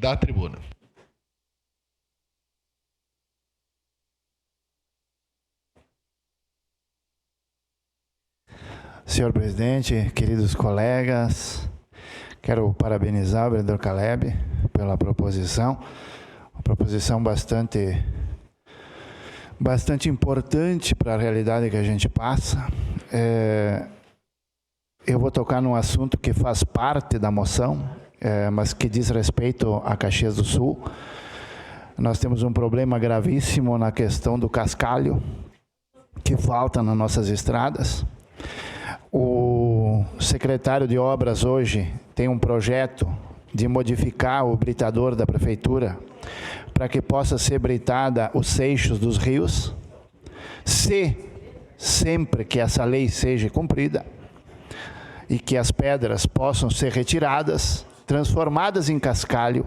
da tribuna. Senhor presidente, queridos colegas, quero parabenizar o vereador Caleb pela proposição, uma proposição bastante importante para a realidade que a gente passa. Eu vou tocar num assunto que faz parte da moção, mas que diz respeito a Caxias do Sul. Nós temos um problema gravíssimo na questão do cascalho, que falta nas nossas estradas. O secretário de obras hoje tem um projeto de modificar o britador da prefeitura para que possa ser britada os seixos dos rios, sempre que essa lei seja cumprida e que as pedras possam ser retiradas, transformadas em cascalho,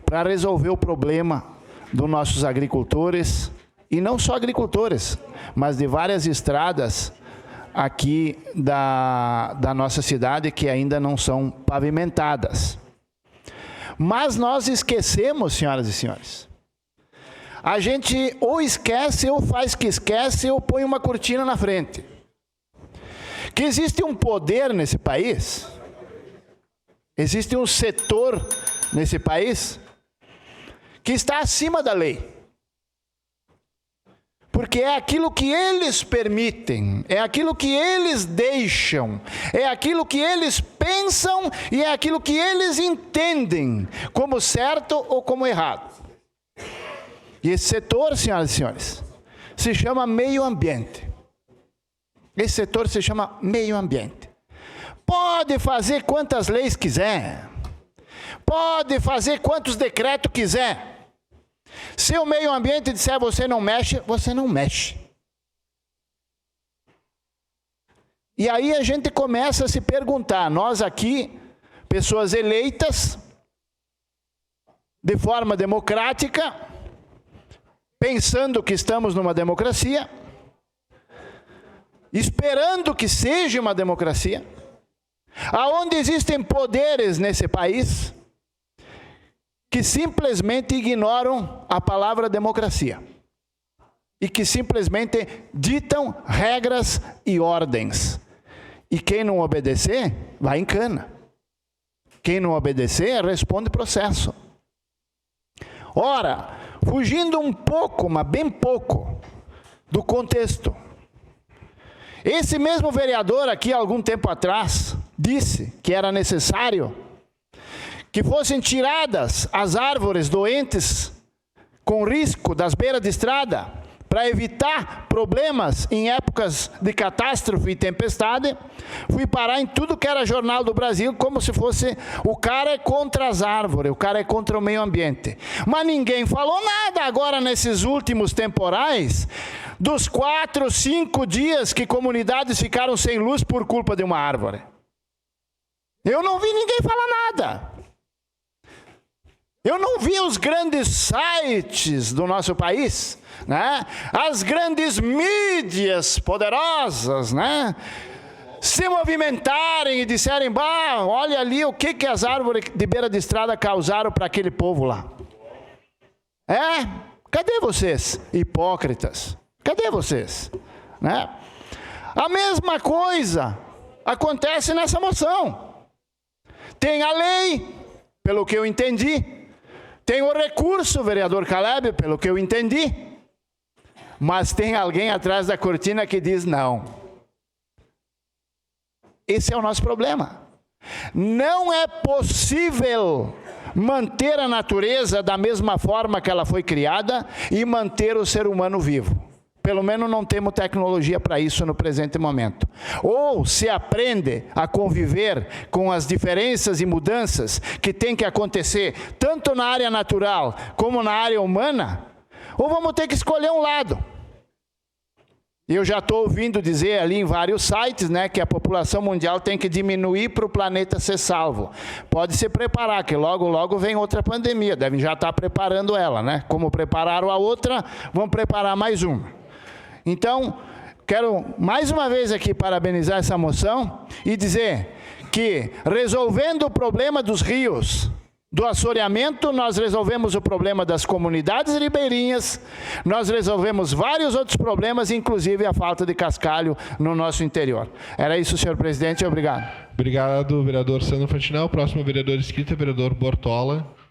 para resolver o problema dos nossos agricultores, e não só agricultores, mas de várias estradas aqui da nossa cidade que ainda não são pavimentadas. Mas nós esquecemos, senhoras e senhores. A gente ou esquece, ou faz que esquece, ou põe uma cortina na frente. Que existe um poder nesse país, existe um setor nesse país que está acima da lei. Porque é aquilo que eles permitem, é aquilo que eles deixam, é aquilo que eles pensam e é aquilo que eles entendem como certo ou como errado. E esse setor, senhoras e senhores, se chama meio ambiente. Esse setor se chama meio ambiente. Pode fazer quantas leis quiser, pode fazer quantos decretos quiser. Se o meio ambiente disser você não mexe, você não mexe. E aí a gente começa a se perguntar, nós aqui, pessoas eleitas, de forma democrática, pensando que estamos numa democracia, esperando que seja uma democracia, aonde existem poderes nesse país que simplesmente ignoram a palavra democracia e que simplesmente ditam regras e ordens. E quem não obedecer, vai em cana. Quem não obedecer, responde processo. Ora, fugindo um pouco, mas bem pouco, do contexto. Esse mesmo vereador aqui, algum tempo atrás, disse que era necessário que fossem tiradas as árvores doentes com risco das beiras de estrada para evitar problemas em épocas de catástrofe e tempestade. Fui parar em tudo que era jornal do Brasil, como se fosse o cara é contra as árvores, o cara é contra o meio ambiente. Mas ninguém falou nada agora nesses últimos temporais, dos 4, 5 dias que comunidades ficaram sem luz por culpa de uma árvore. Eu não vi ninguém falar nada. Eu não vi os grandes sites do nosso país, né? As grandes mídias poderosas, né? Se movimentarem e disserem, bah, olha ali o que as árvores de beira de estrada causaram para aquele povo lá. Cadê vocês, hipócritas? Cadê vocês? Né? A mesma coisa acontece nessa moção. Tem a lei, pelo que eu entendi. Tem o recurso, vereador Caleb, pelo que eu entendi. Mas tem alguém atrás da cortina que diz não. Esse é o nosso problema. Não é possível manter a natureza da mesma forma que ela foi criada e manter o ser humano vivo. Pelo menos não temos tecnologia para isso no presente momento. Ou se aprende a conviver com as diferenças e mudanças que tem que acontecer, tanto na área natural como na área humana, ou vamos ter que escolher um lado. Eu já estou ouvindo dizer ali em vários sites, né, que a população mundial tem que diminuir para o planeta ser salvo. Pode se preparar, que logo, logo vem outra pandemia. Devem já estar preparando ela, né? Como prepararam a outra, vão preparar mais uma. Então, quero mais uma vez aqui parabenizar essa moção e dizer que resolvendo o problema dos rios do assoreamento, nós resolvemos o problema das comunidades ribeirinhas, nós resolvemos vários outros problemas, inclusive a falta de cascalho no nosso interior. Era isso, senhor presidente. Obrigado. Obrigado, vereador Sandro Fantinel. Próximo vereador inscrito é o vereador Bortola.